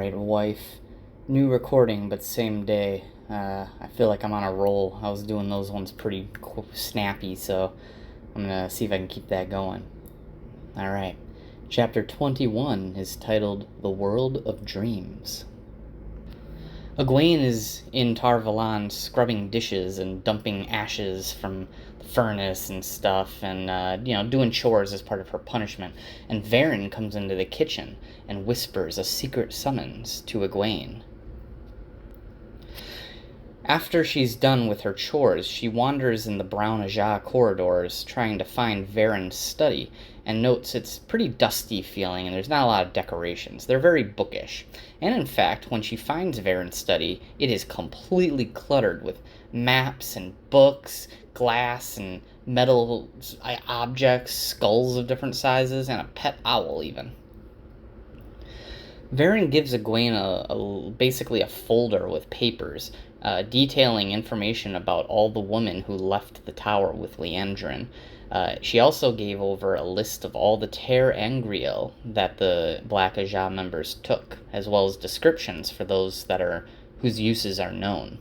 Alright, wife. New recording, but same day. I feel like I'm on a roll. I was doing those ones pretty snappy, so I'm gonna see if I can keep that going. Alright. Chapter 21 is titled The World of Dreams. Egwene is in Tar Valon scrubbing dishes and dumping ashes from the furnace and stuff and, doing chores as part of her punishment. And Varen comes into the kitchen and whispers a secret summons to Egwene. After she's done with her chores, she wanders in the Brown Aja corridors trying to find Varen's study, and notes it's pretty dusty feeling and there's not a lot of decorations. They're very bookish. And in fact, when she finds Varen's study, it is completely cluttered with maps and books, glass and metal objects, skulls of different sizes, and a pet owl even. Varen gives Egwene basically a folder with papers detailing information about all the women who left the tower with Liandrin. She also gave over a list of all the Ter Angriel that the Black Aja members took, as well as descriptions for those whose uses are known.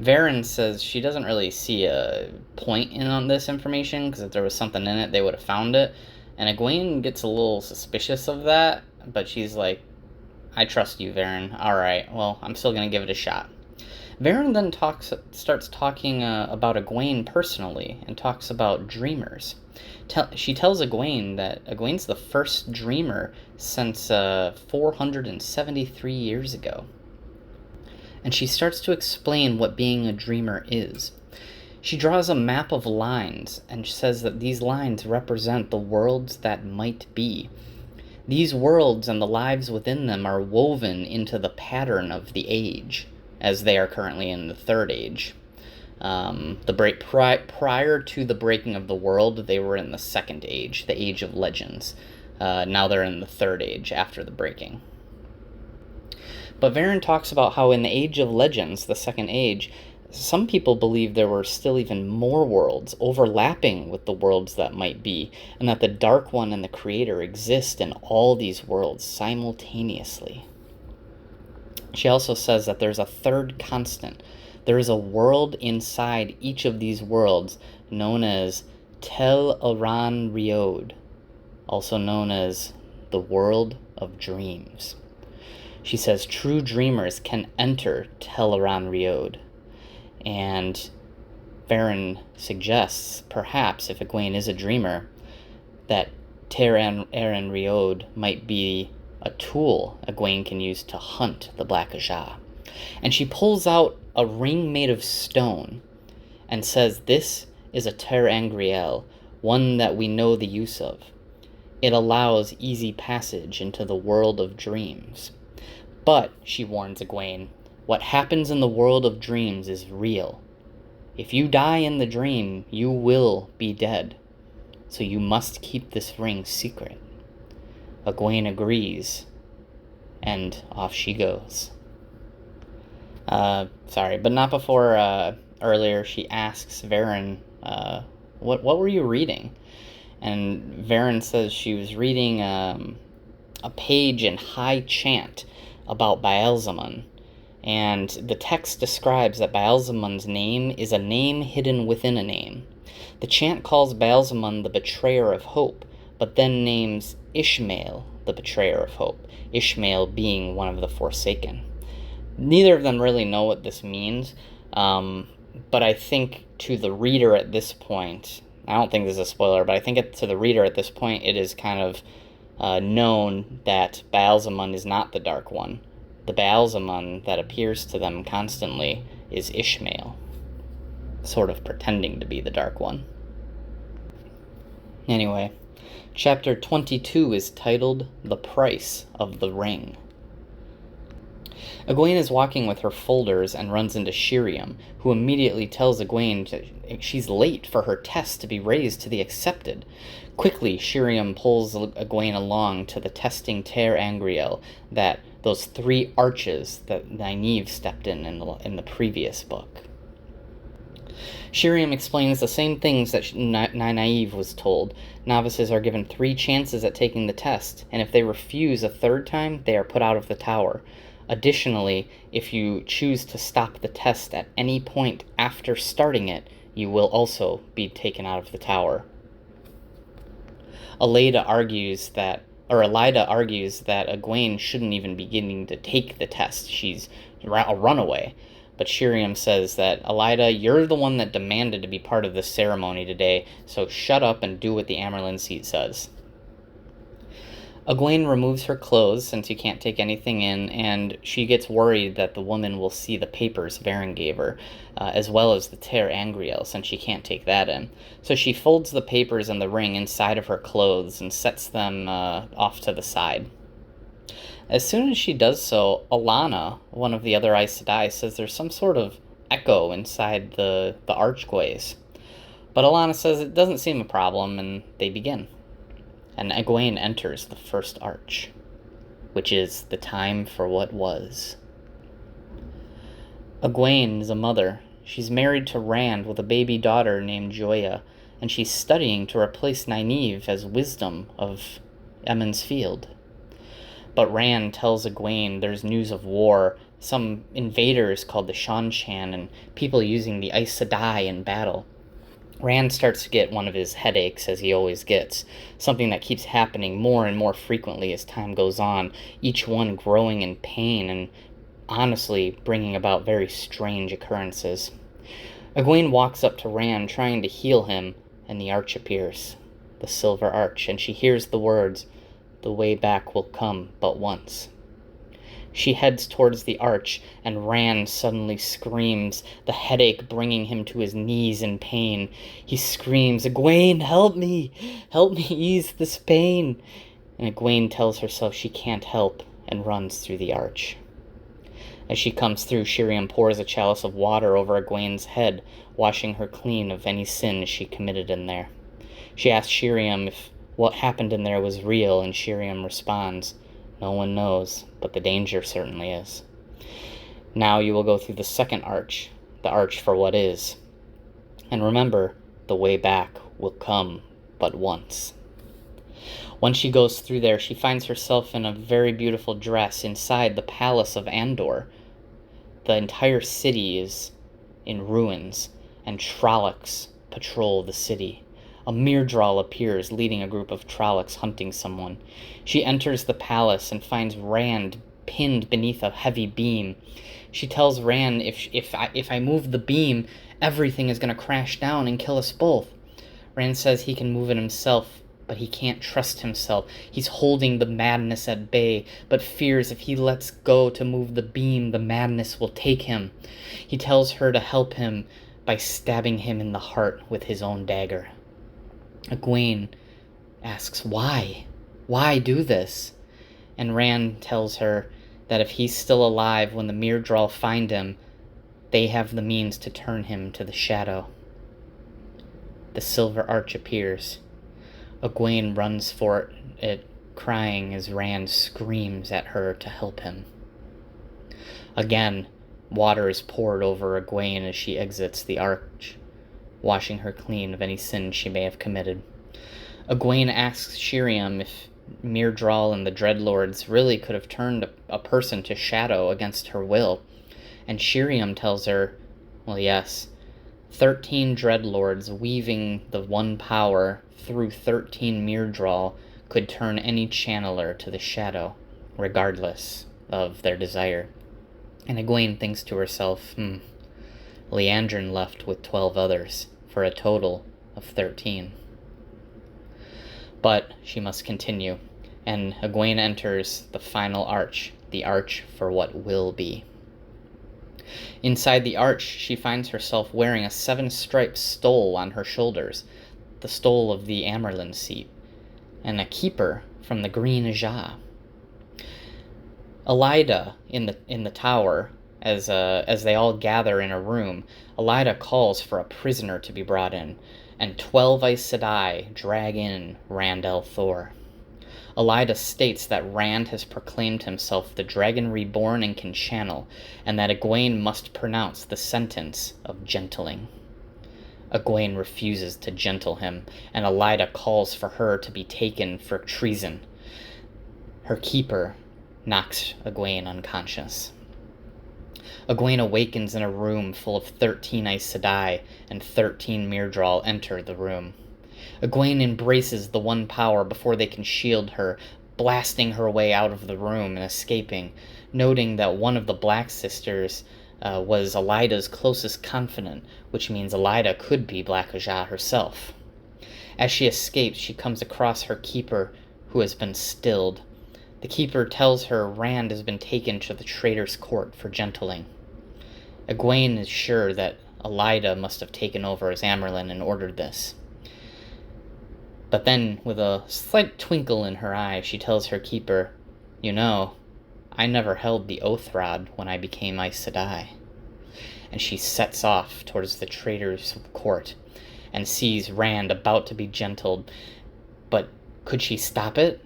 Varen says she doesn't really see a point in on this information, because if there was something in it, they would have found it. And Egwene gets a little suspicious of that, but she's like, I trust you, Varen. Alright, well, I'm still going to give it a shot. Varen then starts talking about Egwene personally, and talks about dreamers. She tells Egwene that Egwene's the first dreamer since 473 years ago. And she starts to explain what being a dreamer is. She draws a map of lines and says that these lines represent the worlds that might be. These worlds and the lives within them are woven into the pattern of the age, as they are currently in the third age. Prior to the breaking of the world, they were in the second age, the age of legends. Now they're in the third age after the breaking. But Varen talks about how in the age of legends, the second age, some people believe there were still even more worlds overlapping with the worlds that might be, and that the Dark One and the Creator exist in all these worlds simultaneously. She also says that there's a third constant. There is a world inside each of these worlds known as Tel Aran Riod, also known as the World of Dreams. She says true dreamers can enter Tel Aran Riod. And Varen suggests, perhaps, if Egwene is a dreamer, that Ter Aran Riod might be a tool Egwene can use to hunt the Black Aja. And she pulls out a ring made of stone and says this is a Ter Angriel, one that we know the use of. It allows easy passage into the world of dreams. But, she warns Egwene, what happens in the world of dreams is real. If you die in the dream, you will be dead. So you must keep this ring secret. Egwene agrees, and off she goes. But not before earlier she asks Varen, what were you reading? And Varen says she was reading a page in high chant about Baalzamon. And the text describes that Baalzamon's name is a name hidden within a name. The chant calls Baalzamon the betrayer of hope, but then names Ishmael the betrayer of hope, Ishmael being one of the Forsaken. Neither of them really know what this means, but I think to the reader at this point, I don't think this is a spoiler, but I think to the reader at this point it is kind of known that Baalzamon is not the Dark One. The Baalzamon that appears to them constantly is Ishmael, sort of pretending to be the Dark One. Anyway, chapter 22 is titled The Price of the Ring. Egwene is walking with her folders and runs into Shiriam, who immediately tells Egwene that she's late for her test to be raised to the Accepted. Quickly, Shiriam pulls Egwene along to the testing Ter Angriel, those 3 arches that Nynaeve stepped in the previous book. Shiriam explains the same things that Nynaeve was told. Novices are given 3 chances at taking the test, and if they refuse a 3rd time, they are put out of the tower. Additionally, if you choose to stop the test at any point after starting it, you will also be taken out of the tower. Elida argues that Egwene shouldn't even be getting to take the test. She's a runaway. But Shiriam says that, Elida, you're the one that demanded to be part of this ceremony today, so shut up and do what the Amyrlin seat says. Egwene removes her clothes since you can't take anything in, and she gets worried that the woman will see the papers Varen gave her, as well as the Ter Angriel, since she can't take that in. So she folds the papers and the ring inside of her clothes and sets them off to the side. As soon as she does so, Alana, one of the other Aes Sedai, says there's some sort of echo inside the archways. But Alana says it doesn't seem a problem, and they begin. And Egwene enters the first arch, which is the time for what was. Egwene is a mother. She's married to Rand with a baby daughter named Joya, and she's studying to replace Nynaeve as Wisdom of Emond's Field. But Rand tells Egwene there's news of war, some invaders called the Shan-Chan, and people using the Aes Sedai in battle. Rand starts to get one of his headaches, as he always gets, something that keeps happening more and more frequently as time goes on, each one growing in pain and honestly bringing about very strange occurrences. Egwene walks up to Rand, trying to heal him, and the arch appears, the Silver Arch, and she hears the words, "The way back will come but once." She heads towards the arch, and Rand suddenly screams, the headache bringing him to his knees in pain. He screams, "Egwene, help me! Help me ease this pain!" And Egwene tells herself she can't help and runs through the arch. As she comes through, Shiriam pours a chalice of water over Egwene's head, washing her clean of any sin she committed in there. She asks Shiriam if what happened in there was real, and Shiriam responds, "No one knows, but the danger certainly is." Now you will go through the second arch, the arch for what is. And remember, the way back will come but once. Once she goes through there, she finds herself in a very beautiful dress inside the palace of Andor. The entire city is in ruins, and Trollocs patrol the city. A Myrddraal appears, leading a group of Trollocs hunting someone. She enters the palace and finds Rand pinned beneath a heavy beam. She tells Rand, if I move the beam, everything is going to crash down and kill us both. Rand says he can move it himself, but he can't trust himself. He's holding the madness at bay, but fears if he lets go to move the beam, the madness will take him. He tells her to help him by stabbing him in the heart with his own dagger. Egwene asks, why? Why do this? And Rand tells her that if he's still alive when the Myrddraal find him, they have the means to turn him to the shadow. The Silver Arch appears. Egwene runs for it, crying as Rand screams at her to help him. Again, water is poured over Egwene as she exits the arch, washing her clean of any sin she may have committed. Egwene asks Shiriam if Myrddraal and the Dreadlords really could have turned a person to shadow against her will, and Shiriam tells her, well, yes, 13 Dreadlords weaving the one power through 13 Myrddraal could turn any channeler to the shadow, regardless of their desire. And Egwene thinks to herself, Liandrin left with 12 others, for a total of 13. But she must continue, and Egwene enters the final arch, the arch for what will be. Inside the arch, she finds herself wearing a 7-striped stole on her shoulders, the stole of the Amyrlin seat, and a keeper from the Green Ajah. Elida in the tower, as they all gather in a room, Elida calls for a prisoner to be brought in, and 12 Aes Sedai drag in Rand al'Thor. Elida states that Rand has proclaimed himself the dragon reborn and can channel, and that Egwene must pronounce the sentence of gentling. Egwene refuses to gentle him, and Elaida calls for her to be taken for treason. Her keeper knocks Egwene unconscious. Egwene awakens in a room full of 13 Aes Sedai, and 13 Myrddraal enter the room. Egwene embraces the one power before they can shield her, blasting her way out of the room and escaping, noting that one of the Black Sisters was Elaida's closest confidant, which means Elaida could be Black Ajah herself. As she escapes, she comes across her keeper, who has been stilled. The keeper tells her Rand has been taken to the traitor's court for gentling. Egwene is sure that Elaida must have taken over as Amyrlin and ordered this. But then, with a slight twinkle in her eye, she tells her keeper, "You know, I never held the oath rod when I became Aes Sedai." And she sets off towards the traitor's court and sees Rand about to be gentled. But could she stop it?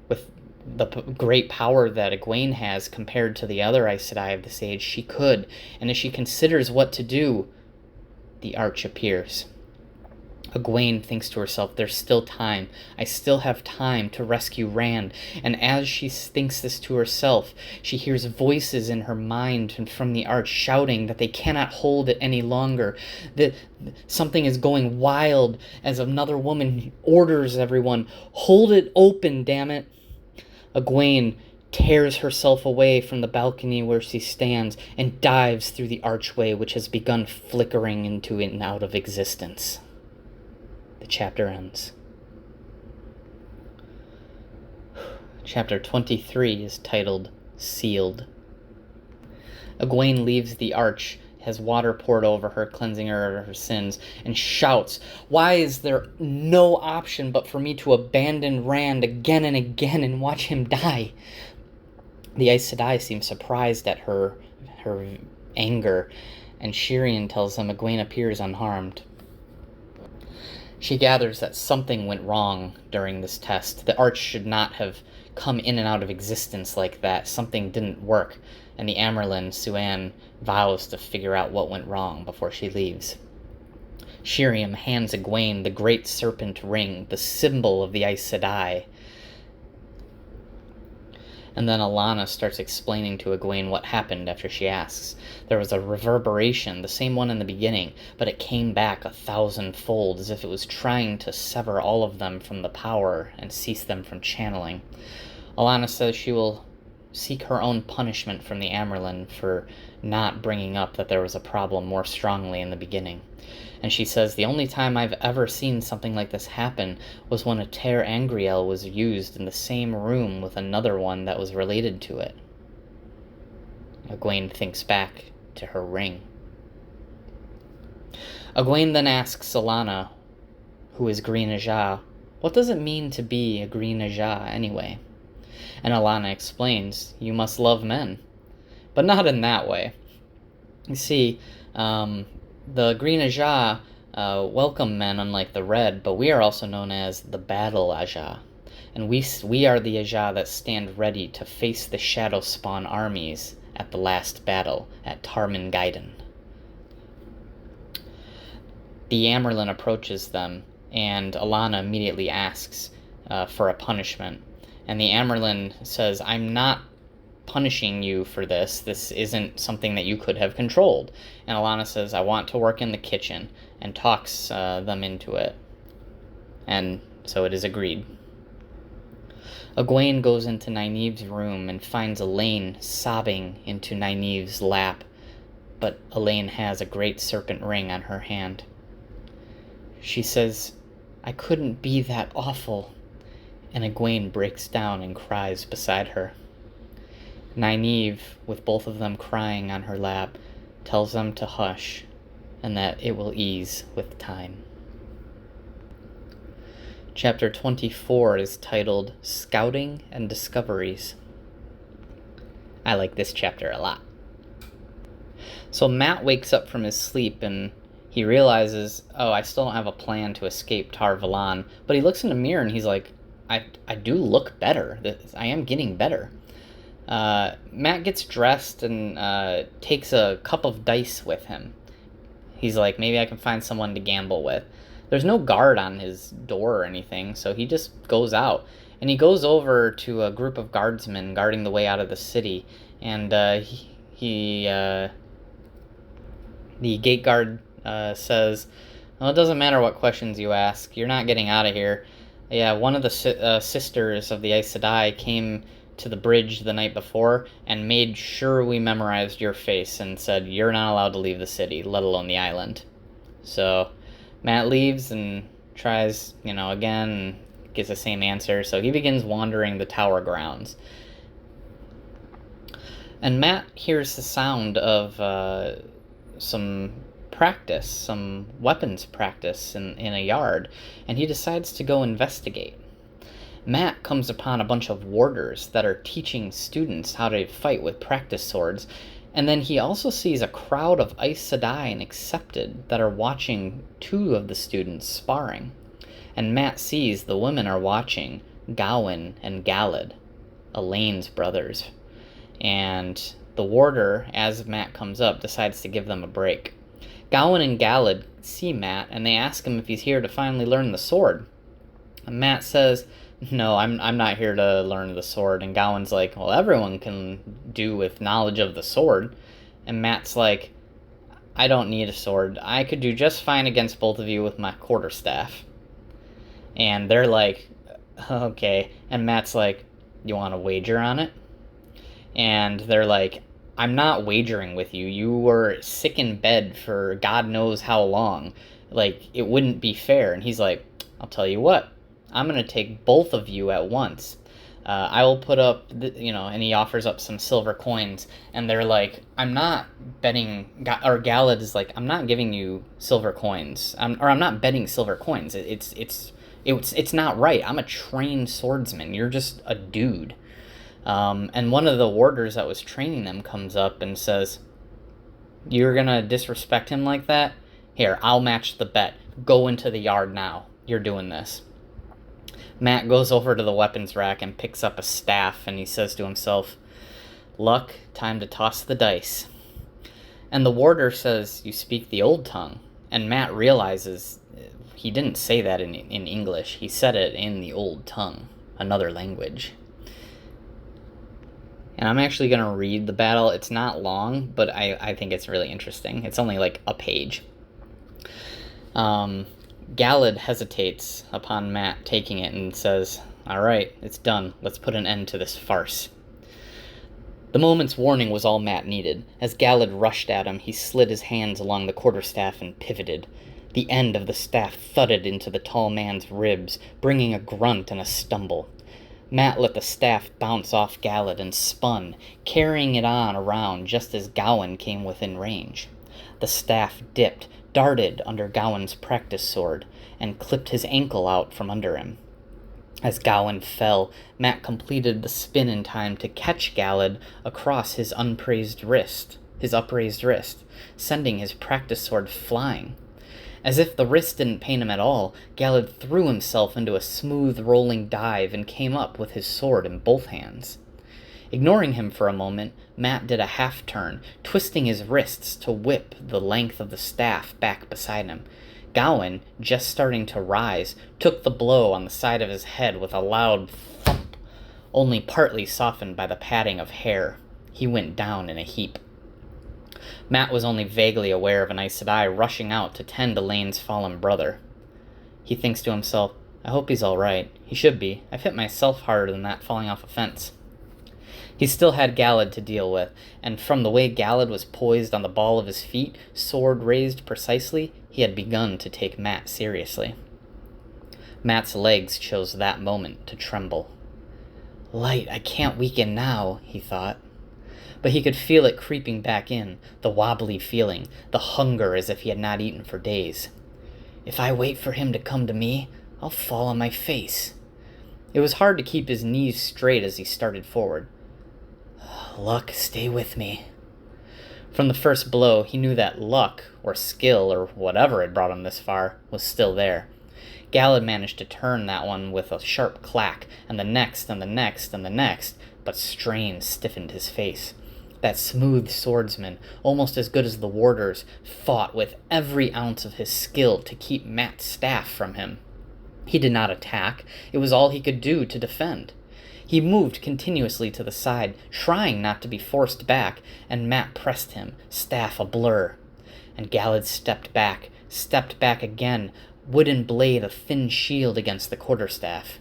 With the great power that Egwene has compared to the other Aes Sedai of this age, she could. And as she considers what to do, the arch appears. Egwene thinks to herself, there's still time. I still have time to rescue Rand. And as she thinks this to herself, she hears voices in her mind and from the arch shouting that they cannot hold it any longer. That something is going wild as another woman orders everyone, hold it open, damn it. Egwene tears herself away from the balcony where she stands and dives through the archway which has begun flickering into and out of existence. The chapter ends. Chapter 23 is titled Sealed. Egwene leaves the arch, has water poured over her, cleansing her of her sins, and shouts, "Why is there no option but for me to abandon Rand again and again and watch him die?" The Aes Sedai seem surprised at her anger, and Shireen tells them Egwene appears unharmed. She gathers that something went wrong during this test. The arch should not have come in and out of existence like that. Something didn't work, and the Amyrlin, Suan, vows to figure out what went wrong before she leaves. Shiriam hands Egwene the Great Serpent Ring, the symbol of the Aes Sedai. And then Alanna starts explaining to Egwene what happened after she asks. There was a reverberation, the same one in the beginning, but it came back 1,000-fold, as if it was trying to sever all of them from the power and cease them from channeling. Alanna says she will seek her own punishment from the Amyrlin for not bringing up that there was a problem more strongly in the beginning. And she says, the only time I've ever seen something like this happen was when a Ter Angriel was used in the same room with another one that was related to it. Egwene thinks back to her ring. Egwene then asks Alanna, who is Green Ajah, what does it mean to be a Green Ajah anyway? And Alanna explains, you must love men. But not in that way. You see, the Green Ajah welcome men unlike the Red, but we are also known as the Battle Ajah. And we are the Ajah that stand ready to face the Shadow Spawn armies at the last battle at Tarman Gaiden. The Amyrlin approaches them, and Alanna immediately asks for a punishment. And the Amyrlin says, I'm not punishing you for this. This isn't something that you could have controlled. And Alanna says, I want to work in the kitchen, and talks them into it. And so it is agreed. Egwene goes into Nynaeve's room and finds Elaine sobbing into Nynaeve's lap, but Elaine has a great serpent ring on her hand. She says, I couldn't be that awful, and Egwene breaks down and cries beside her. Nynaeve, with both of them crying on her lap, tells them to hush, and that it will ease with time. Chapter 24 is titled Scouting and Discoveries. I like this chapter a lot. So Mat wakes up from his sleep and he realizes, oh, I still don't have a plan to escape Tar Valon. But he looks in the mirror and he's like, I do look better. I am getting better. Mat gets dressed and takes a cup of dice with him. He's like, maybe I can find someone to gamble with. There's no guard on his door or anything, so he just goes out. And he goes over to a group of guardsmen guarding the way out of the city. And the gate guard says, well, it doesn't matter what questions you ask. You're not getting out of here. Yeah, one of the sisters of the Aes Sedai came to the bridge the night before and made sure we memorized your face and said you're not allowed to leave the city, let alone the island. So Matt leaves and tries, again, and gets the same answer. So he begins wandering the tower grounds. And Matt hears the sound of some practice, some weapons practice in a yard, and he decides to go investigate. Matt comes upon a bunch of warders that are teaching students how to fight with practice swords, and then he also sees a crowd of Aes Sedai and Accepted that are watching two of the students sparring. And Matt sees the women are watching Gawain and Galad, Elaine's brothers. And the warder, as Matt comes up, decides to give them a break. Gawain and Galad see Matt, and they ask him if he's here to finally learn the sword. And Matt says, no, I'm not here to learn the sword. And Gawain's like, well, everyone can do with knowledge of the sword. And Matt's like, I don't need a sword. I could do just fine against both of you with my quarterstaff. And they're like, okay. And Matt's like, you want to wager on it? And they're like, I'm not wagering with you. You were sick in bed for God knows how long. Like, it wouldn't be fair. And he's like, I'll tell you what. I'm going to take both of you at once. I will put up, and he offers up some silver coins. And they're like, I'm not betting, or Galad is like, I'm not giving you silver coins. I'm not betting silver coins. It's not right. I'm a trained swordsman. You're just a dude. And one of the warders that was training them comes up and says, you're going to disrespect him like that? Here, I'll match the bet. Go into the yard now. You're doing this. Matt goes over to the weapons rack and picks up a staff, and he says to himself, luck, time to toss the dice. And the warder says, you speak the old tongue. And Matt realizes he didn't say that in English. He said it in the old tongue, another language. And I'm actually going to read the battle. It's not long, but I think it's really interesting. It's only like a page. Galad hesitates upon Matt taking it and says, all right, it's done. Let's put an end to this farce. The moment's warning was all Matt needed. As Galad rushed at him, he slid his hands along the quarterstaff and pivoted. The end of the staff thudded into the tall man's ribs, bringing a grunt and a stumble. Matt let the staff bounce off Galad and spun, carrying it on around just as Gawain came within range. The staff dipped, darted under Gawain's practice sword, and clipped his ankle out from under him. As Gawain fell, Matt completed the spin in time to catch Galad across his upraised wrist, sending his practice sword flying. As if the wrist didn't pain him at all, Galad threw himself into a smooth rolling dive and came up with his sword in both hands. Ignoring him for a moment, Matt did a half-turn, twisting his wrists to whip the length of the staff back beside him. Gawain, just starting to rise, took the blow on the side of his head with a loud thump, only partly softened by the padding of hair. He went down in a heap. Matt was only vaguely aware of an Aes Sedai rushing out to tend Elaine's fallen brother. He thinks to himself, I hope he's all right. He should be. I've hit myself harder than that falling off a fence. He still had Galad to deal with, and from the way Galad was poised on the ball of his feet, sword raised precisely, he had begun to take Matt seriously. Matt's legs chose that moment to tremble. Light, I can't weaken now, he thought. But he could feel it creeping back in, the wobbly feeling, the hunger as if he had not eaten for days. If I wait for him to come to me, I'll fall on my face. It was hard to keep his knees straight as he started forward. Luck, stay with me. From the first blow, he knew that luck, or skill, or whatever had brought him this far, was still there. Galad managed to turn that one with a sharp clack, and the next, and the next, and the next, but strain stiffened his face. That smooth swordsman, almost as good as the warders, fought with every ounce of his skill to keep Matt's staff from him. He did not attack. It was all he could do to defend. He moved continuously to the side, trying not to be forced back, and Matt pressed him, staff a blur. And Galad stepped back again, wooden blade a thin shield against the quarterstaff.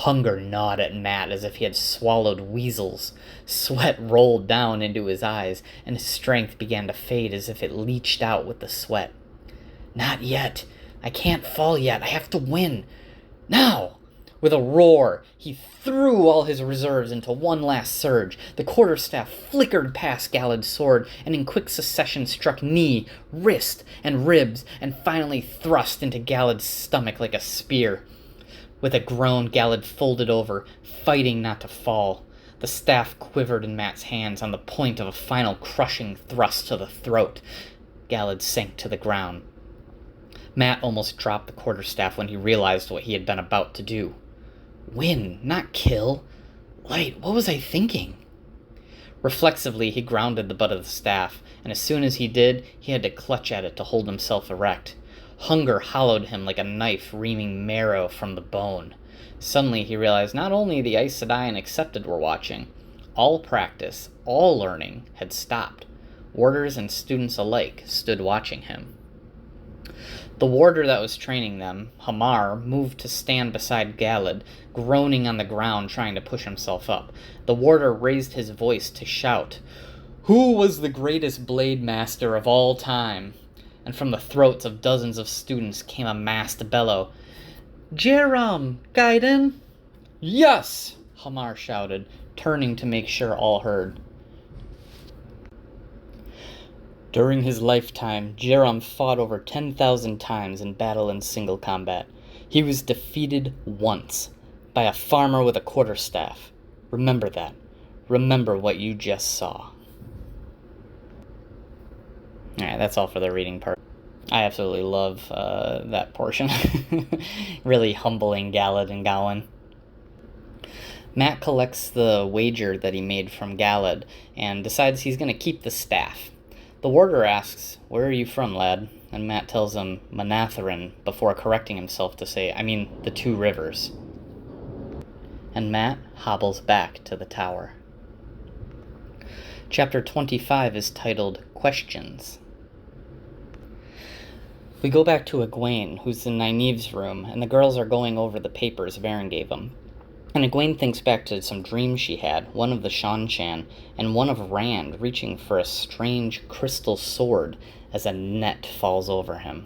Hunger gnawed at Matt as if he had swallowed weasels. Sweat rolled down into his eyes, and his strength began to fade as if it leached out with the sweat. Not yet. I can't fall yet. I have to win. Now! With a roar, he threw all his reserves into one last surge. The quarterstaff flickered past Galad's sword, and in quick succession struck knee, wrist, and ribs, and finally thrust into Galad's stomach like a spear. With a groan, Galad folded over, fighting not to fall. The staff quivered in Matt's hands on the point of a final crushing thrust to the throat. Galad sank to the ground. Matt almost dropped the quarterstaff when he realized what he had been about to do. Win, not kill. Light, what was I thinking? Reflexively, he grounded the butt of the staff, and as soon as he did, he had to clutch at it to hold himself erect. Hunger hollowed him like a knife reaming marrow from the bone. Suddenly he realized not only the Aes Sedai and Accepted were watching, all practice, all learning had stopped. Warders and students alike stood watching him. The warder that was training them, Hamar, moved to stand beside Galad, groaning on the ground trying to push himself up. The warder raised his voice to shout, "Who was the greatest blade master of all time?" And from the throats of dozens of students came a massed bellow, "Jerram, Gaiden!" "Yes!" Hamar shouted, turning to make sure all heard. During his lifetime, Jerram fought over 10,000 times in battle and single combat. He was defeated once, by a farmer with a quarterstaff. Remember that. Remember what you just saw. Alright, that's all for the reading part. I absolutely love that portion. Really humbling Galad and Gawain. Matt collects the wager that he made from Galad and decides he's going to keep the staff. The warder asks, "Where are you from, lad?" And Matt tells him, "Manatharin," before correcting himself to say, "I mean the Two Rivers." And Matt hobbles back to the tower. Chapter 25 is titled Questions. We go back to Egwene, who's in Nynaeve's room, and the girls are going over the papers Varen gave them. And Egwene thinks back to some dreams she had, one of the Shan-Chan, and one of Rand reaching for a strange crystal sword as a net falls over him.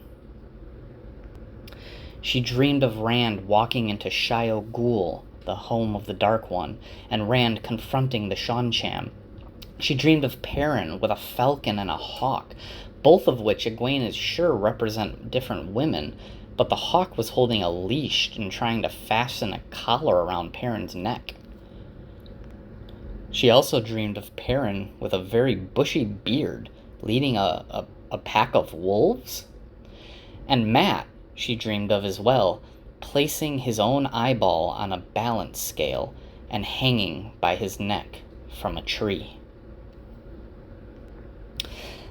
She dreamed of Rand walking into Shio Ghul, the home of the Dark One, and Rand confronting the Shan-Chan. She dreamed of Perrin with a falcon and a hawk, both of which Egwene is sure represent different women, but the hawk was holding a leash and trying to fasten a collar around Perrin's neck. She also dreamed of Perrin with a very bushy beard, leading a pack of wolves. And Matt, she dreamed of as well, placing his own eyeball on a balance scale and hanging by his neck from a tree.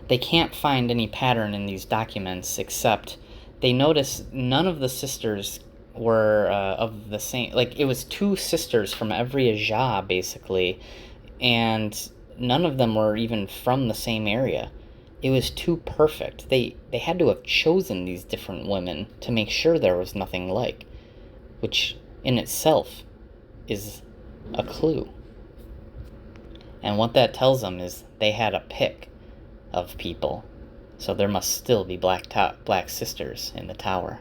They can't find any pattern in these documents except they notice none of the sisters were of the same... Like, it was two sisters from every Ajah, basically, and none of them were even from the same area. It was too perfect. They had to have chosen these different women to make sure there was nothing like, which in itself is a clue. And what that tells them is they had a pick of people. So there must still be black sisters in the tower.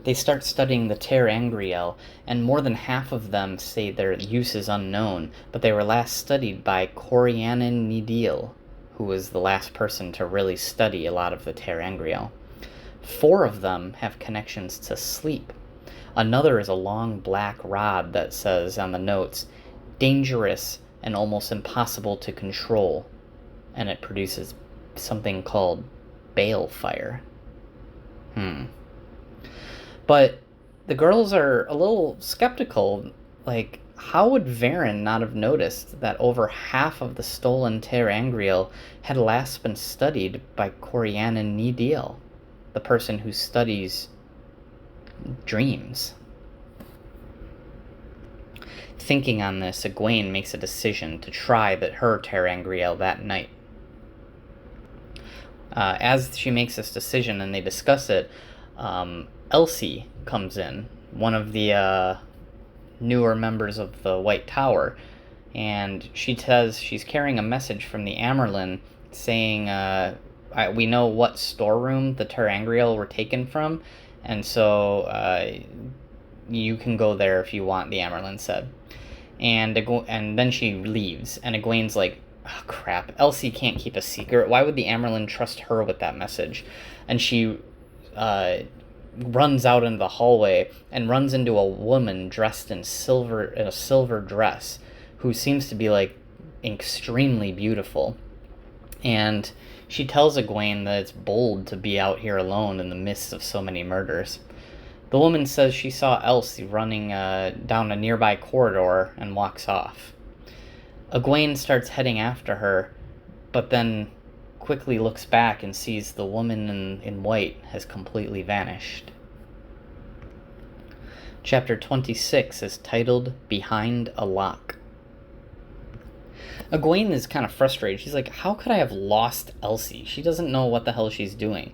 They start studying the Ter Angriel, and more than half of them say their use is unknown, but they were last studied by Corianin Nidil, who was the last person to really study a lot of the Ter Angriel. 4 of them have connections to sleep. Another is a long black rod that says on the notes, "dangerous and almost impossible to control," and it produces something called balefire. But the girls are a little skeptical. Like, how would Varen not have noticed that over half of the stolen ter'angreal had last been studied by Corianin Nidil, the person who studies dreams? Thinking on this, Egwene makes a decision to try her ter'angreal that night. As she makes this decision and they discuss it, Elsie comes in, one of the newer members of the White Tower, and she says she's carrying a message from the Amyrlin saying, we know what storeroom the ter'angreal were taken from, and so you can go there if you want, the Amyrlin said. And then she leaves, and Egwene's like, oh, crap, Elsie can't keep a secret. Why would the Amyrlin trust her with that message? And she runs out into the hallway and runs into a woman dressed in a silver dress who seems to be like extremely beautiful. And she tells Egwene that it's bold to be out here alone in the midst of so many murders. The woman says she saw Elsie running down a nearby corridor and walks off. Egwene starts heading after her, but then quickly looks back and sees the woman in white has completely vanished. Chapter 26 is titled Behind a Lock. Egwene is kind of frustrated. She's like, how could I have lost Elsie? She doesn't know what the hell she's doing.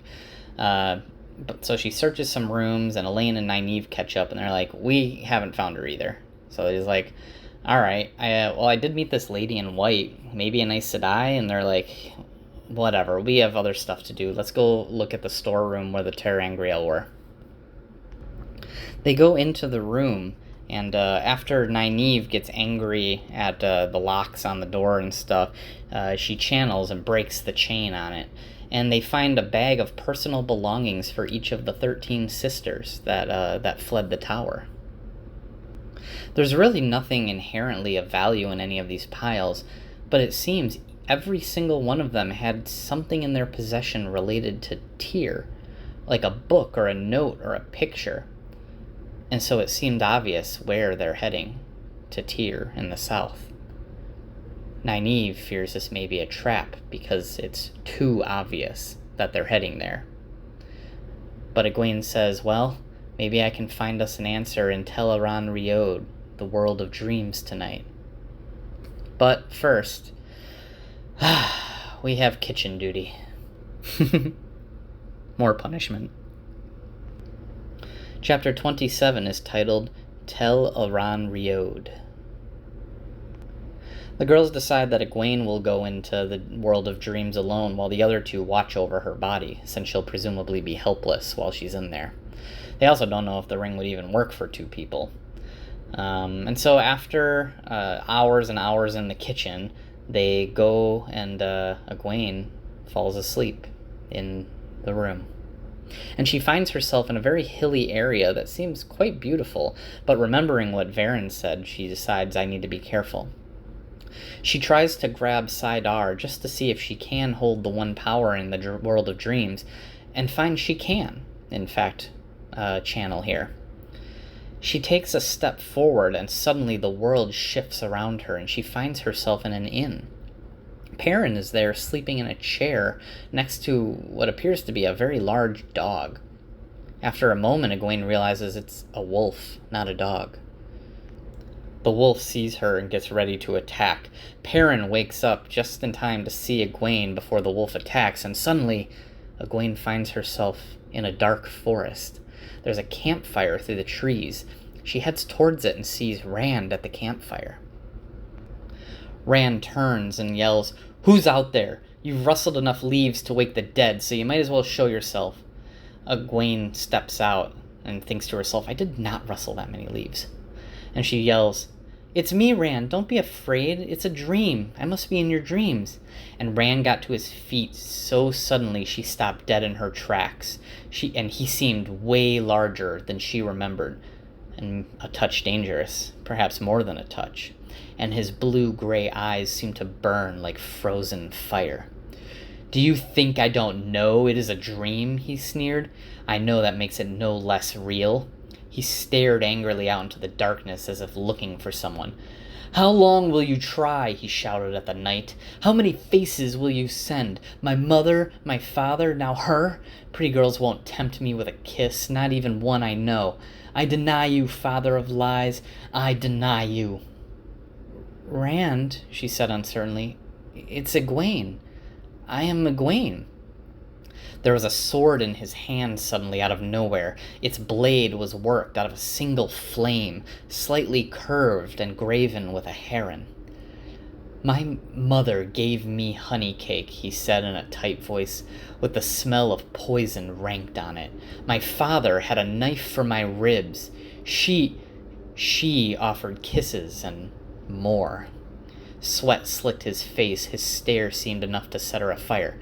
So she searches some rooms, and Elaine and Nynaeve catch up, and they're like, we haven't found her either. So he's like, all right, I did meet this lady in white, maybe an Aes Sedai, and they're like, whatever, we have other stuff to do. Let's go look at the storeroom where the ter'angreal were. They go into the room, and after Nynaeve gets angry at the locks on the door and stuff, she channels and breaks the chain on it. And they find a bag of personal belongings for each of the 13 sisters that fled the tower. There's really nothing inherently of value in any of these piles, but it seems every single one of them had something in their possession related to Tyr, like a book or a note or a picture. And so it seemed obvious where they're heading, to Tyr in the south. Nynaeve fears this may be a trap because it's too obvious that they're heading there. But Egwene says, well, maybe I can find us an answer in Tel Aran Riod, the world of dreams, tonight. But first, we have kitchen duty. More punishment. Chapter 27 is titled Tel Aran Riod. The girls decide that Egwene will go into the world of dreams alone while the other two watch over her body, since she'll presumably be helpless while she's in there. They also don't know if the ring would even work for two people. And so after hours and hours in the kitchen, they go and Egwene falls asleep in the room. And she finds herself in a very hilly area that seems quite beautiful, but remembering what Varen said, she decides, I need to be careful. She tries to grab Saidar just to see if she can hold the one power in the world of dreams, and finds she can, in fact, channel here. She takes a step forward, and suddenly the world shifts around her, and she finds herself in an inn. Perrin is there, sleeping in a chair next to what appears to be a very large dog. After a moment, Egwene realizes it's a wolf, not a dog. The wolf sees her and gets ready to attack. Perrin wakes up just in time to see Egwene before the wolf attacks, and suddenly Egwene finds herself in a dark forest. There's a campfire through the trees. She heads towards it and sees Rand at the campfire. Rand turns and yells, "Who's out there? You've rustled enough leaves to wake the dead, so you might as well show yourself." Egwene steps out and thinks to herself, I did not rustle that many leaves. And she yells, "It's me, Rand. Don't be afraid. It's a dream. I must be in your dreams." And Rand got to his feet so suddenly she stopped dead in her tracks. And he seemed way larger than she remembered, and a touch dangerous, perhaps more than a touch. And his blue-gray eyes seemed to burn like frozen fire. "Do you think I don't know it is a dream?" he sneered. "I know that makes it no less real. He stared angrily out into the darkness as if looking for someone. "How long will you try?" he shouted at the night. "How many faces will you send? My mother, my father, now her? Pretty girls won't tempt me with a kiss, not even one I know. I deny you, father of lies. I deny you." "Rand," she said uncertainly, "it's Egwene. I am Egwene." There was a sword in his hand suddenly out of nowhere. Its blade was worked out of a single flame, slightly curved and graven with a heron. "My mother gave me honey cake," he said in a tight voice, with the smell of poison ranked on it. "My father had a knife for my ribs. She offered kisses and more." Sweat slicked his face. His stare seemed enough to set her afire.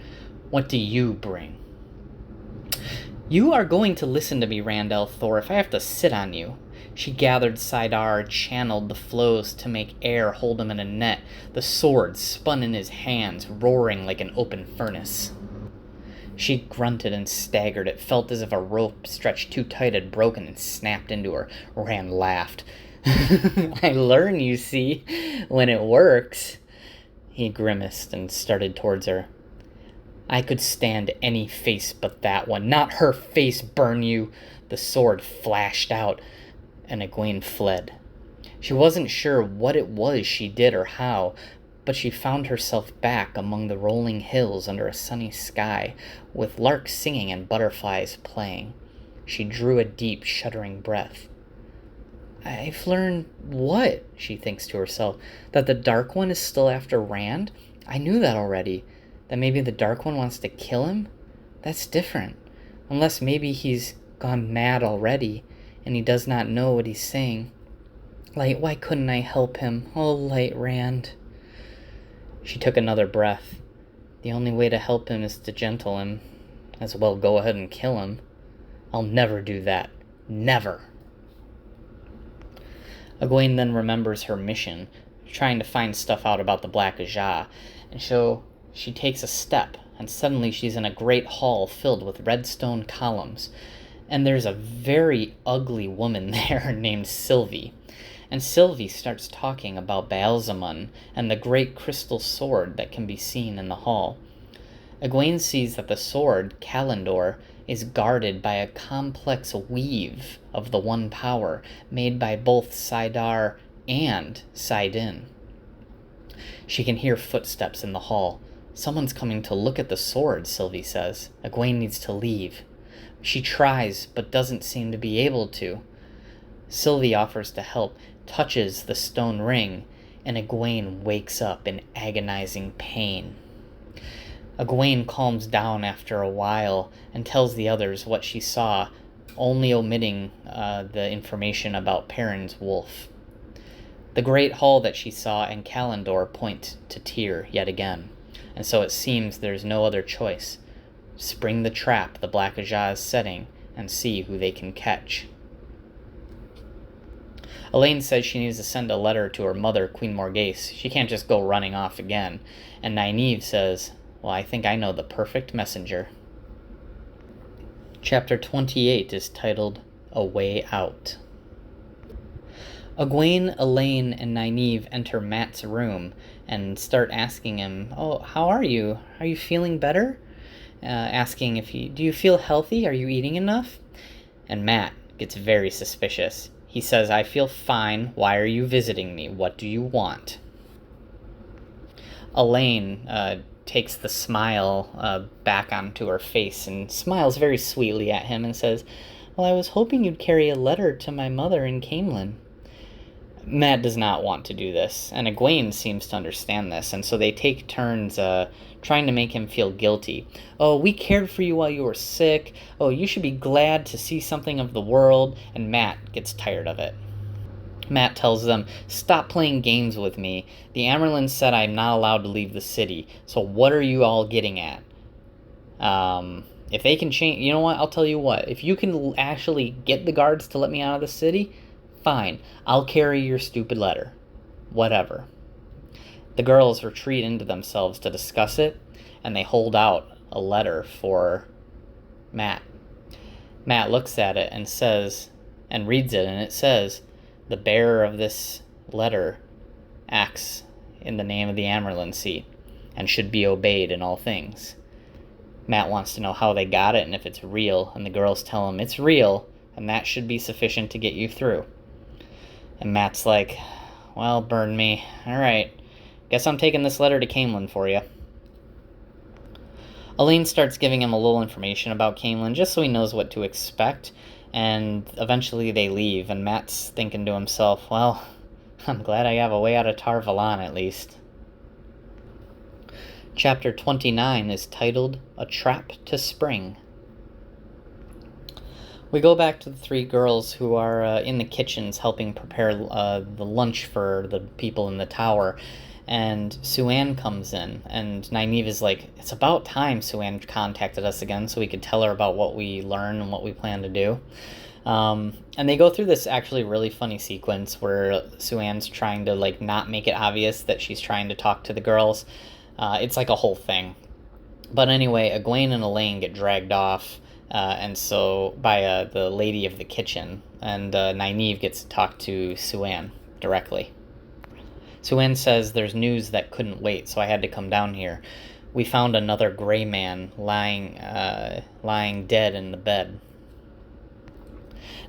"What do you bring?" "You are going to listen to me, Rand al'Thor, if I have to sit on you." She gathered Saidar, channeled the flows to make air hold him in a net. The sword spun in his hands, roaring like an open furnace. She grunted and staggered. It felt as if a rope stretched too tight had broken and snapped into her. Rand laughed. "I learn, you see, when it works." He grimaced and started towards her. "I could stand any face but that one. Not her face, burn you!" The sword flashed out, and Egwene fled. She wasn't sure what it was she did or how, but she found herself back among the rolling hills under a sunny sky, with larks singing and butterflies playing. She drew a deep, shuddering breath. "I've learned what?" she thinks to herself. "That the Dark One is still after Rand? I knew that already. That maybe the Dark One wants to kill him? That's different. Unless maybe he's gone mad already, and he does not know what he's saying. Light, why couldn't I help him? Oh, Light, Rand." She took another breath. The only way to help him is to gentle him. As well go ahead and kill him. I'll never do that. Never. Egwene then remembers her mission, trying to find stuff out about the Black Ajah, and so she takes a step, and suddenly she's in a great hall filled with red stone columns, and there's a very ugly woman there named Sylvie. And Sylvie starts talking about Baalzamon and the great crystal sword that can be seen in the hall. Egwene sees that the sword, Kalendor, is guarded by a complex weave of the One Power, made by both Saidar and Saidin. She can hear footsteps in the hall. "Someone's coming to look at the sword," Sylvie says. Egwene needs to leave. She tries, but doesn't seem to be able to. Sylvie offers to help, touches the stone ring, and Egwene wakes up in agonizing pain. Egwene calms down after a while and tells the others what she saw, only omitting the information about Perrin's wolf. The great hall that she saw and Kalendor point to Tyr yet again, and so it seems there's no other choice. Spring the trap the Black Ajah is setting and see who they can catch. Elaine says she needs to send a letter to her mother, Queen Morghese. She can't just go running off again. And Nynaeve says, "Well, I think I know the perfect messenger." Chapter 28 is titled A Way Out. Egwene, Elaine, and Nynaeve enter Mat's room and start asking him, "Oh, how are you? Are you feeling better?" Asking do you feel healthy? Are you eating enough? And Mat gets very suspicious. He says, "I feel fine. Why are you visiting me? What do you want?" Elaine takes the smile back onto her face and smiles very sweetly at him and says, "Well, I was hoping you'd carry a letter to my mother in Caemlyn." Mat does not want to do this, and Egwene seems to understand this, and so they take turns trying to make him feel guilty. "Oh, we cared for you while you were sick. Oh, you should be glad to see something of the world," and Mat gets tired of it. Mat tells them, "Stop playing games with me. The Amerlin said I'm not allowed to leave the city, so what are you all getting at? If they can change, you know what, I'll tell you what, if you can actually get the guards to let me out of the city, fine, I'll carry your stupid letter. Whatever." The girls retreat into themselves to discuss it, and they hold out a letter for Mat. Mat looks at it and says, and reads it, and it says, "The bearer of this letter acts in the name of the Amerlin seat and should be obeyed in all things." Matt wants to know how they got it and if it's real, and the girls tell him it's real, and that should be sufficient to get you through. And Matt's like, "Well, burn me. All right. Guess I'm taking this letter to Camelin for you." Elaine starts giving him a little information about Camelin just so he knows what to expect, and eventually they leave, and Matt's thinking to himself, well, I'm glad I have a way out of Tar Valon at least. Chapter 29 is titled A Trap to Spring. We go back to the three girls who are in the kitchens helping prepare the lunch for the people in the tower. And Sue-Ann comes in, and Nynaeve is like, "It's about time Sue-Ann contacted us again so we could tell her about what we learn and what we plan to do." And they go through this actually really funny sequence where Sue-Ann's trying to like not make it obvious that she's trying to talk to the girls. It's like a whole thing. But anyway, Egwene and Elaine get dragged off, and so by the lady of the kitchen, and Nynaeve gets to talk to Sue-Ann directly. Sue-Ann says, "There's news that couldn't wait, so I had to come down here. We found another gray man lying dead in the bed."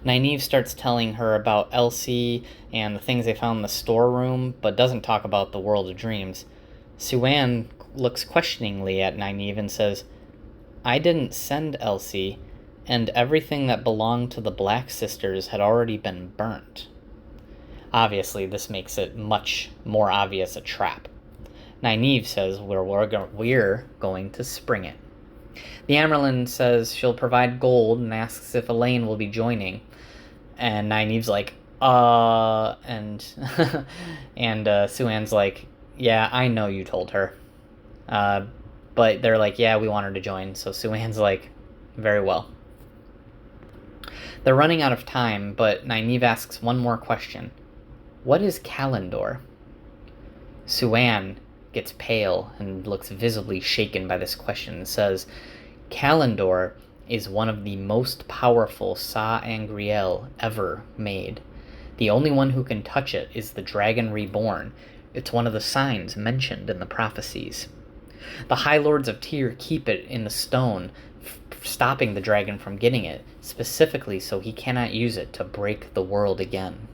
Nynaeve starts telling her about Elsie and the things they found in the storeroom, but doesn't talk about the world of dreams. Sue-Ann looks questioningly at Nynaeve and says, "I didn't send Elsie, and everything that belonged to the Black Sisters had already been burnt." Obviously, this makes it much more obvious a trap. Nynaeve says we're going to spring it. The Amerlin says she'll provide gold and asks if Elaine will be joining. And Nynaeve's like, and and Sue-Ann's like, "Yeah, I know you told her." But they're like, "Yeah, we want her to join." So Sue-Ann's like, "Very well." They're running out of time, but Nynaeve asks one more question. "What is Kalendor?" Sue-Ann gets pale and looks visibly shaken by this question and says, "Kalendor is one of the most powerful Sa-Angriel ever made. The only one who can touch it is the dragon Reborn. It's one of the signs mentioned in the prophecies. The High Lords of Tyr keep it in the stone, stopping the dragon from getting it, specifically so he cannot use it to break the world again.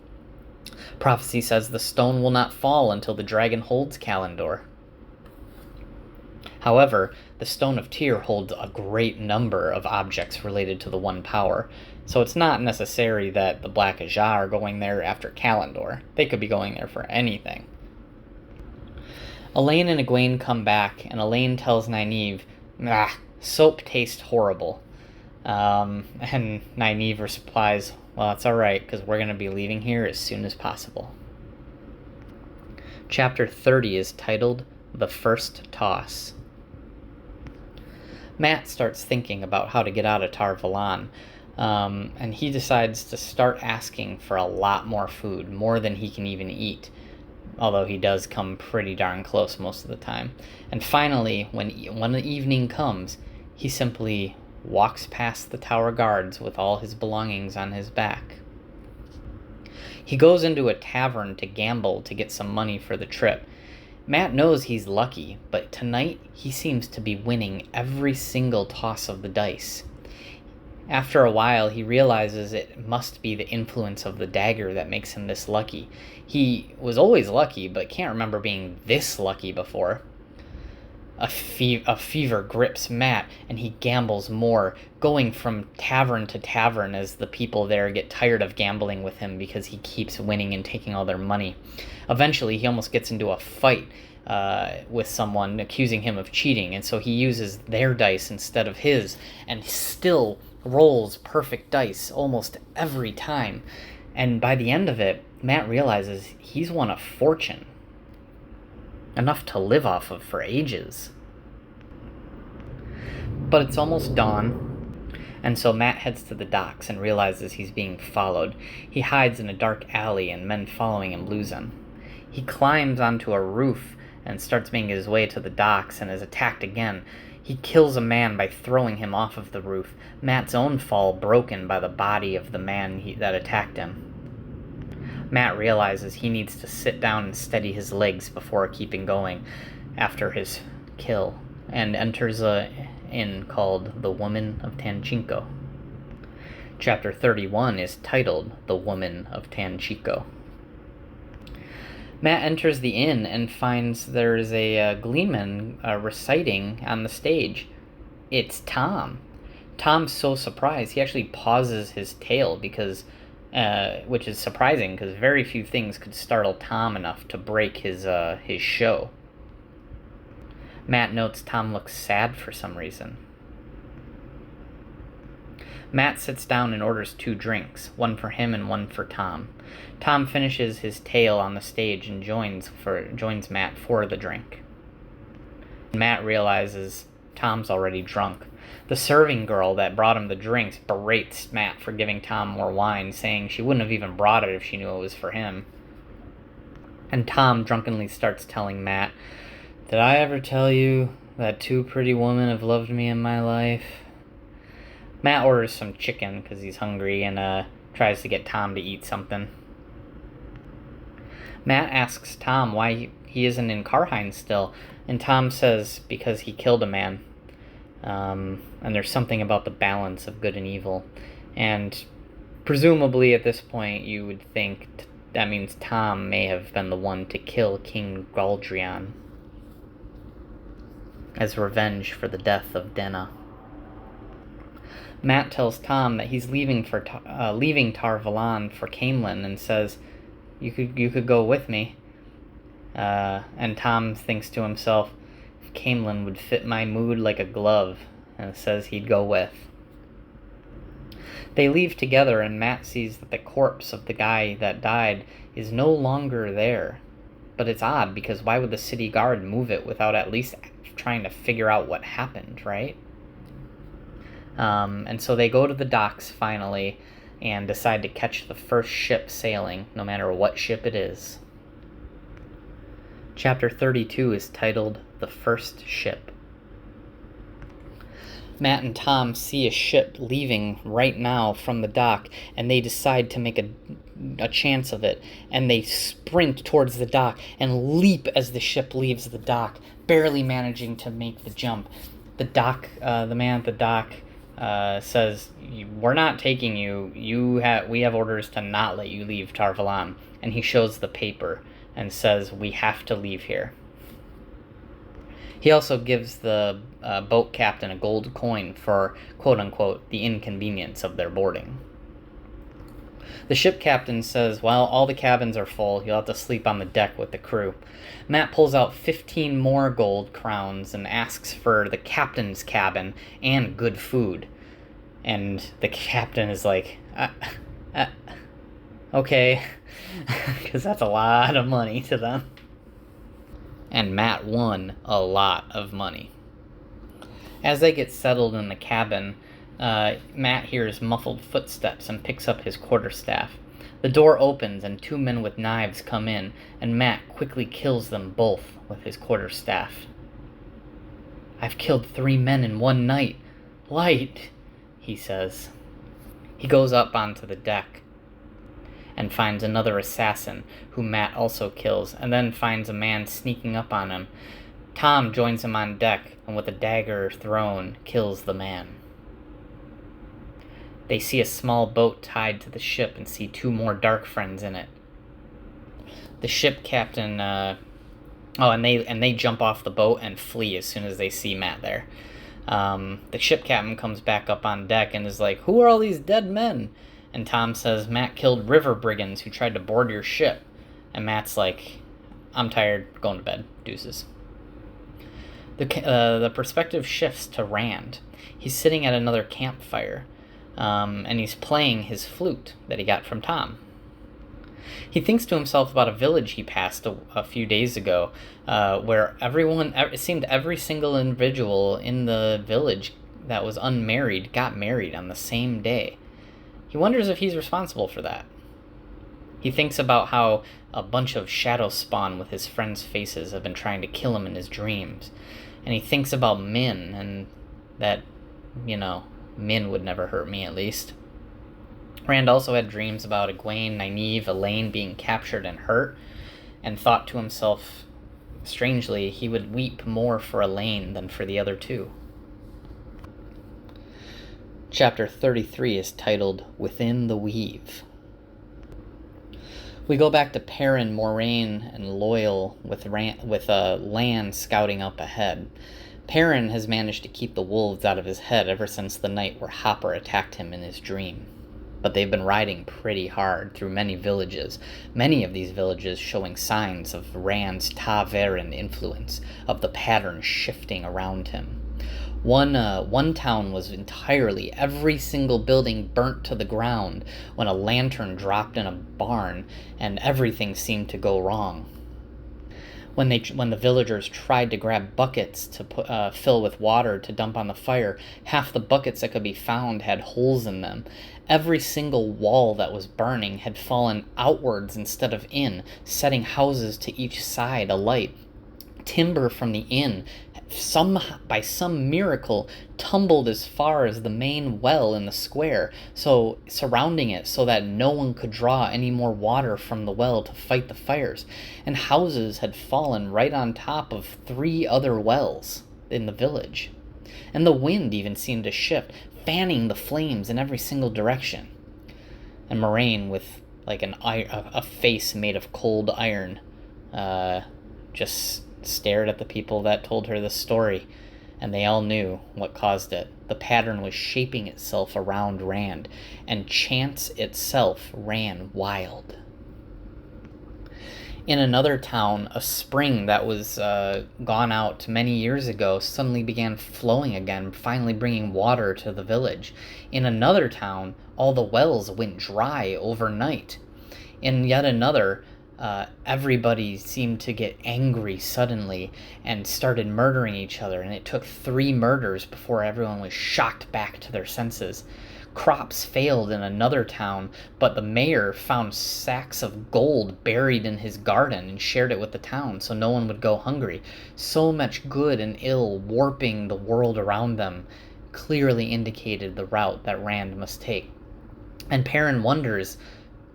Prophecy says the stone will not fall until the dragon holds Kalendor. However, the Stone of Tyr holds a great number of objects related to the One Power, so it's not necessary that the Black Ajah are going there after Kalendor. They could be going there for anything." Elaine and Egwene come back, and Elaine tells Nynaeve, "Soap tastes horrible." And Nynaeve replies, "Well, it's alright, because we're going to be leaving here as soon as possible." Chapter 30 is titled The First Toss. Matt starts thinking about how to get out of Tar Valon, and he decides to start asking for a lot more food, more than he can even eat, although he does come pretty darn close most of the time. And finally, when the evening comes, he simply walks past the tower guards with all his belongings on his back. He goes into a tavern to gamble to get some money for the trip. Matt knows he's lucky, but tonight he seems to be winning every single toss of the dice. After a while, he realizes it must be the influence of the dagger that makes him this lucky. He was always lucky, but can't remember being this lucky before. A fever grips Matt, and he gambles more, going from tavern to tavern as the people there get tired of gambling with him because he keeps winning and taking all their money. Eventually, he almost gets into a fight with someone accusing him of cheating, and so he uses their dice instead of his, and still rolls perfect dice almost every time. And by the end of it, Matt realizes he's won a fortune. Enough to live off of for ages. But it's almost dawn, and so Matt heads to the docks and realizes he's being followed. He hides in a dark alley, and men following him lose him. He climbs onto a roof and starts making his way to the docks and is attacked again. He kills a man by throwing him off of the roof, Matt's own fall broken by the body of the man that attacked him. Matt realizes he needs to sit down and steady his legs before keeping going after his kill, and enters a inn called The Woman of Tanchico. Chapter 31 is titled The Woman of Tanchico. Matt enters the inn and finds there's a gleeman reciting on the stage. It's Tom. Tom's so surprised, he actually pauses his tale because, which is surprising because very few things could startle Tom enough to break his show. Matt notes Tom looks sad for some reason. Matt sits down and orders 2 drinks, one for him and one for Tom. Tom finishes his tale on the stage and joins Matt for the drink. Matt realizes Tom's already drunk. The serving girl that brought him the drinks berates Matt for giving Tom more wine, saying she wouldn't have even brought it if she knew it was for him. And Tom drunkenly starts telling Matt, "Did I ever tell you that 2 pretty women have loved me in my life?" Matt orders some chicken because he's hungry and tries to get Tom to eat something. Matt asks Tom why he isn't in Carhine still, and Tom says because he killed a man. And there's something about the balance of good and evil. And presumably at this point you would think that means Tom may have been the one to kill King Galdrion as revenge for the death of Denna. Matt tells Tom that he's leaving Tar Valon for Caemlyn and says, you could go with me. And Tom thinks to himself, if Caemlyn would fit my mood like a glove, and says he'd go with. They leave together, and Matt sees that the corpse of the guy that died is no longer there. But it's odd, because why would the city guard move it without at least trying to figure out what happened, right? And so they go to the docks finally and decide to catch the first ship sailing, no matter what ship it is. Chapter 32 is titled The First Ship. Matt and Tom see a ship leaving right now from the dock, and they decide to make a chance of it, and they sprint towards the dock and leap as the ship leaves the dock, barely managing to make the jump. The man at the dock says, "We're not taking you. We have orders to not let you leave Tar Valon." And he shows the paper and says, "We have to leave here." He also gives the boat captain a gold coin for, quote-unquote, the inconvenience of their boarding. The ship captain says, "Well, all the cabins are full. You'll have to sleep on the deck with the crew." Matt pulls out 15 more gold crowns and asks for the captain's cabin and good food. And the captain is like, okay, because that's a lot of money to them. And Matt won a lot of money. As they get settled in the cabin, Matt hears muffled footsteps and picks up his quarterstaff. The door opens and 2 men with knives come in, and Matt quickly kills them both with his quarterstaff. "I've killed 3 men in one night. Light," he says. He goes up onto the deck and finds another assassin, who Matt also kills, and then finds a man sneaking up on him. Tom joins him on deck, and with a dagger thrown, kills the man. They see a small boat tied to the ship and see 2 more dark friends in it. The ship captain, and they jump off the boat and flee as soon as they see Matt there. The ship captain comes back up on deck and is like, "Who are all these dead men?" And Tom says, "Matt killed river brigands who tried to board your ship." And Matt's like, "I'm tired, going to bed, deuces." The perspective shifts to Rand. He's sitting at another campfire, and he's playing his flute that he got from Tom. He thinks to himself about a village he passed a few days ago, where it seemed every single individual in the village that was unmarried got married on the same day. He wonders if he's responsible for that. He thinks about how a bunch of shadow spawn with his friends' faces have been trying to kill him in his dreams, And he thinks about Min, and that, Min would never hurt me, at least. Rand also had dreams about Egwene, Nynaeve, Elaine being captured and hurt, and thought to himself, strangely, he would weep more for Elaine than for the other two. Chapter 33 is titled Within the Weave. We go back to Perrin, Moiraine, and Loial with Lan scouting up ahead. Perrin has managed to keep the wolves out of his head ever since the night where Hopper attacked him in his dream. But they've been riding pretty hard through many villages, many of these villages showing signs of Rand's Ta-Verin influence, of the pattern shifting around him. One town was entirely, every single building burnt to the ground when a lantern dropped in a barn, and everything seemed to go wrong. When the villagers tried to grab buckets to fill with water to dump on the fire, half the buckets that could be found had holes in them. Every single wall that was burning had fallen outwards instead of in, setting houses to each side alight. Timber from the inn, by some miracle, tumbled as far as the main well in the square, so surrounding it so that no one could draw any more water from the well to fight the fires. And houses had fallen right on top of 3 other wells in the village. And the wind even seemed to shift, fanning the flames in every single direction. And Moiraine, with like a face made of cold iron, just stared at the people that told her the story, and they all knew what caused it. The pattern was shaping itself around Rand, and chance itself ran wild. In another town, a spring that was gone out many years ago suddenly began flowing again, finally bringing water to the village. In another town, all the wells went dry overnight. In yet another, everybody seemed to get angry suddenly and started murdering each other, and it took 3 murders before everyone was shocked back to their senses. Crops failed in another town, but the mayor found sacks of gold buried in his garden and shared it with the town so no one would go hungry. So much good and ill warping the world around them clearly indicated the route that Rand must take. And Perrin wonders,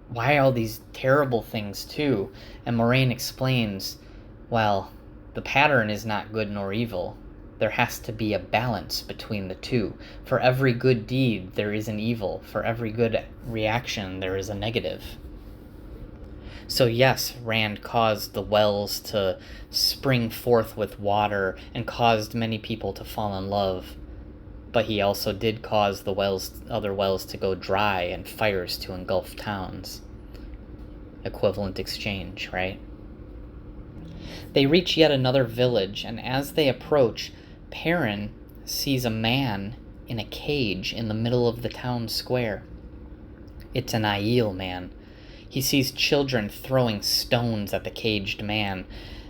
why all these terrible things too? And Moiraine explains, well, the pattern is not good nor evil. There has to be a balance between the two. For every good deed, there is an evil. For every good reaction, there is a negative. So yes, Rand caused the wells to spring forth with water and caused many people to fall in love. But he also did cause the other wells to go dry and fires to engulf towns. Equivalent exchange, right? They reach yet another village, and as they approach, Perrin sees a man in a cage in the middle of the town square. It's an Aiel man. He sees children throwing stones at the caged man,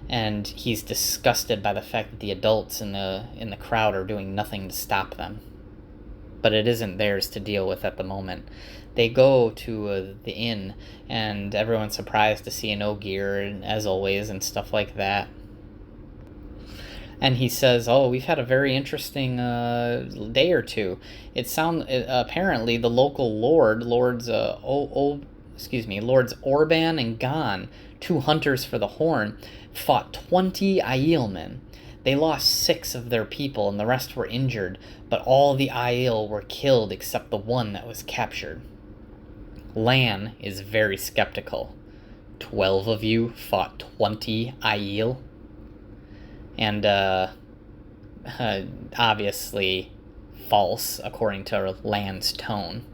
and he's disgusted by the fact that the adults in the crowd are doing nothing to stop them. But it isn't theirs to deal with at the moment. They go to the inn, and everyone's surprised to see an Ogier, as always, and stuff like that. And he says, "Oh, we've had a very interesting day or two. Apparently the local Lords Orban and Gon, 2 hunters for the Horn, fought 20 Aielmen. They lost 6 of their people, and the rest were injured, but all the Aiel were killed except the one that was captured." Lan is very skeptical. 12 of you fought 20 Aiel? And obviously false, according to Lan's tone.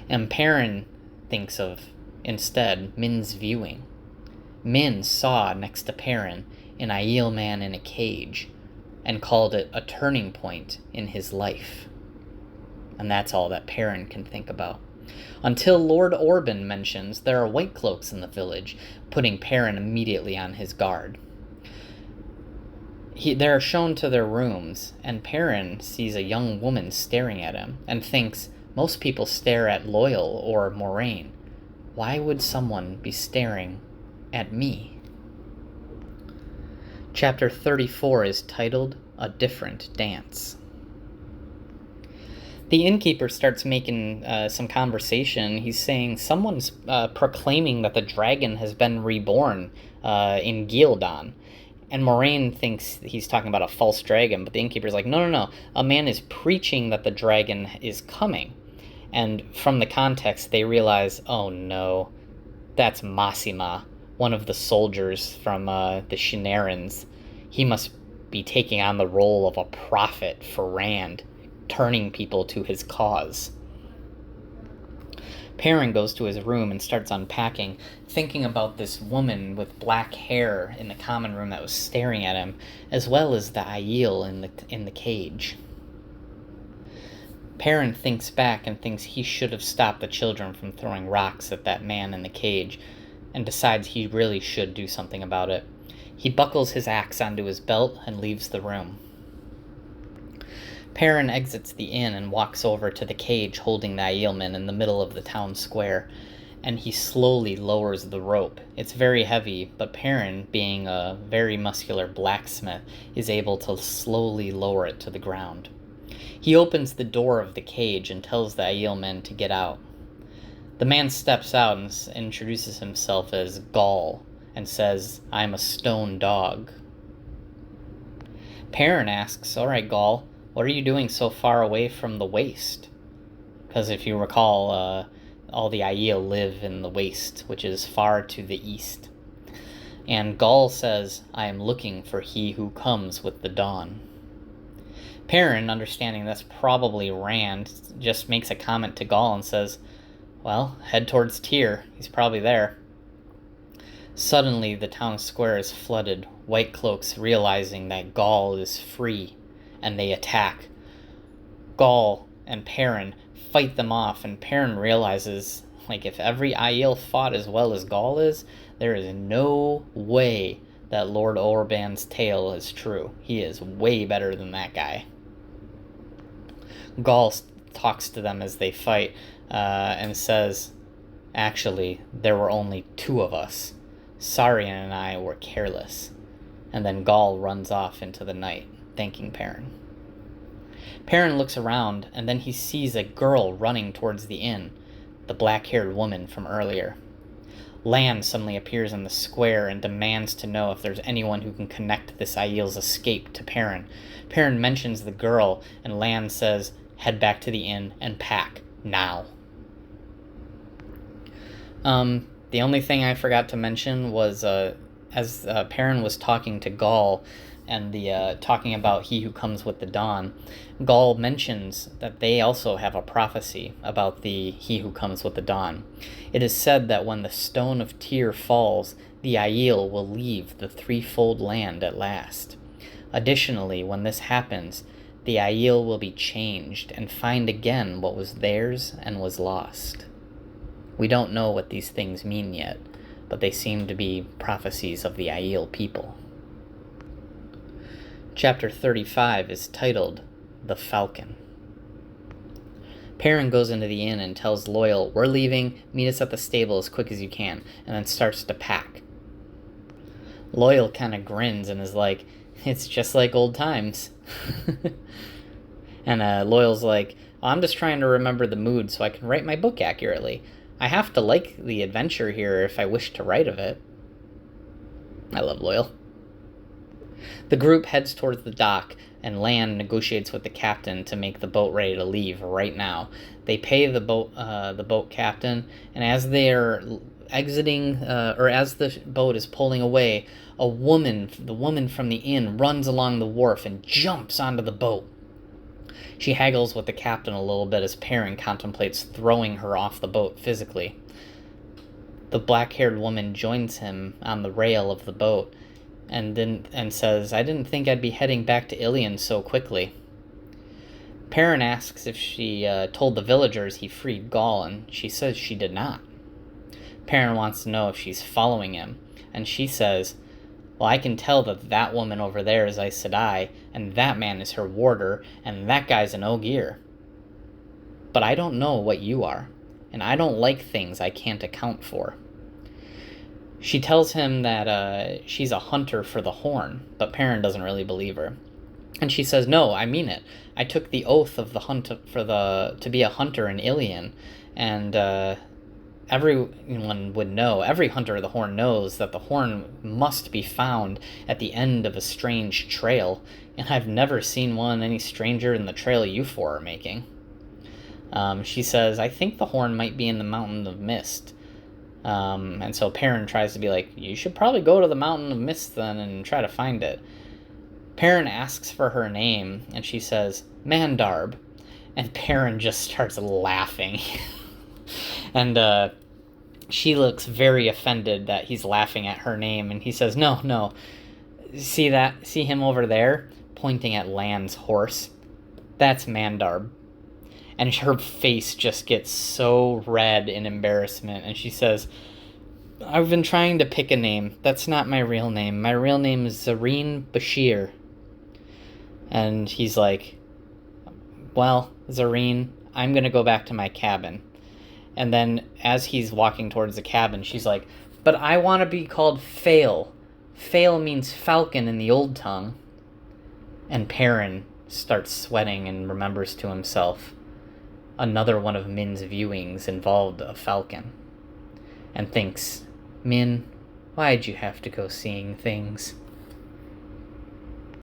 And Perrin thinks of, instead, Min's viewing. Min saw next to Perrin an Aiel man in a cage and called it a turning point in his life. And that's all that Perrin can think about. Until Lord Orban mentions there are white cloaks in the village, putting Perrin immediately on his guard. They're shown to their rooms, and Perrin sees a young woman staring at him and thinks, most people stare at Loial or Moiraine. Why would someone be staring at me? Chapter 34 is titled A Different Dance. The innkeeper starts making some conversation. He's saying someone's proclaiming that the dragon has been reborn in Gildan. And Moraine thinks he's talking about a false dragon, but the innkeeper's like, no. A man is preaching that the dragon is coming. And from the context, they realize, oh no, that's Massima, one of the soldiers from the Shinarans. He must be taking on the role of a prophet for Rand, turning people to his cause. Perrin goes to his room and starts unpacking, thinking about this woman with black hair in the common room that was staring at him, as well as the Aiel in the cage. Perrin thinks back and thinks he should have stopped the children from throwing rocks at that man in the cage, and decides he really should do something about it. He buckles his axe onto his belt and leaves the room. Perrin exits the inn and walks over to the cage holding the Aielman in the middle of the town square, and he slowly lowers the rope. It's very heavy, but Perrin, being a very muscular blacksmith, is able to slowly lower it to the ground. He opens the door of the cage and tells the Aielman to get out. The man steps out and introduces himself as Gaul and says, "I'm a stone dog." Perrin asks, "All right, Gaul, what are you doing so far away from the waste?" Because if you recall, all the Aiel live in the waste, which is far to the east. And Gaul says, "I am looking for he who comes with the dawn." Perrin, understanding that's probably Rand, just makes a comment to Gaul and says, "Well, head towards Tyr. He's probably there." Suddenly, the town square is flooded, White Cloaks realizing that Gaul is free, and they attack. Gaul and Perrin fight them off, and Perrin realizes, if every Aiel fought as well as Gaul is, there is no way that Lord Orban's tale is true. He is way better than that guy. Gaul talks to them as they fight, and says, "Actually, there were only 2 of us. Sarian and I were careless." And then Gaul runs off into the night, thanking Perrin. Perrin looks around, and then he sees a girl running towards the inn, the black-haired woman from earlier. Lan suddenly appears in the square and demands to know if there's anyone who can connect this Aiel's escape to Perrin. Perrin mentions the girl, and Lan says, "Head back to the inn and pack, now." The only thing I forgot to mention was, as Perrin was talking to Gaul, and talking about he who comes with the dawn, Gaul mentions that they also have a prophecy about the he who comes with the dawn. It is said that when the stone of Tyr falls, the Aiel will leave the threefold land at last. Additionally, when this happens, the Aiel will be changed and find again what was theirs and was lost. We don't know what these things mean yet, but they seem to be prophecies of the Aiel people. Chapter 35 is titled The Falcon. Perrin goes into the inn and tells Loyal, "We're leaving, meet us at the stable as quick as you can," and then starts to pack. Loyal kind of grins and is like, "It's just like old times." And Loyal's like, "I'm just trying to remember the mood so I can write my book accurately. I have to like the adventure here if I wish to write of it." I love Loyal. The group heads towards the dock, and Lan negotiates with the captain to make the boat ready to leave right now. They pay the boat captain, and as they are exiting, or as the boat is pulling away, the woman from the inn, runs along the wharf and jumps onto the boat. She haggles with the captain a little bit as Perrin contemplates throwing her off the boat physically. The black-haired woman joins him on the rail of the boat and says, "I didn't think I'd be heading back to Ilion so quickly." Perrin asks if she told the villagers he freed Gaul, and she says she did not. Perrin wants to know if she's following him, and she says, "Well, I can tell that woman over there is Aes Sedai, and that man is her warder, and that guy's an Ogier. But I don't know what you are, and I don't like things I can't account for." She tells him that she's a hunter for the horn, but Perrin doesn't really believe her. And she says, "No, I mean it. I took the oath of the hunt to be a hunter in Ilion, and everyone would know. Every hunter of the horn knows that the horn must be found at the end of a strange trail, and I've never seen one any stranger than the trail you four are making." She says, "I think the horn might be in the Mountain of Mist." And so Perrin tries to be like, "You should probably go to the Mountain of Mist then and try to find it." Perrin asks for her name, and she says, "Mandarb." And Perrin just starts laughing. And she looks very offended that he's laughing at her name, and he says, No. See him over there? Pointing at Lan's horse. That's Mandarb. And her face just gets so red in embarrassment, and she says, "I've been trying to pick a name. That's not my real name. My real name is Zareen Bashir." And he's like, "Well, Zareen, I'm going to go back to my cabin." And then as he's walking towards the cabin, she's like, "But I want to be called Fail. Fail means falcon in the old tongue." And Perrin starts sweating and remembers to himself, another one of Min's viewings involved a falcon, and thinks, "Min, why'd you have to go seeing things?"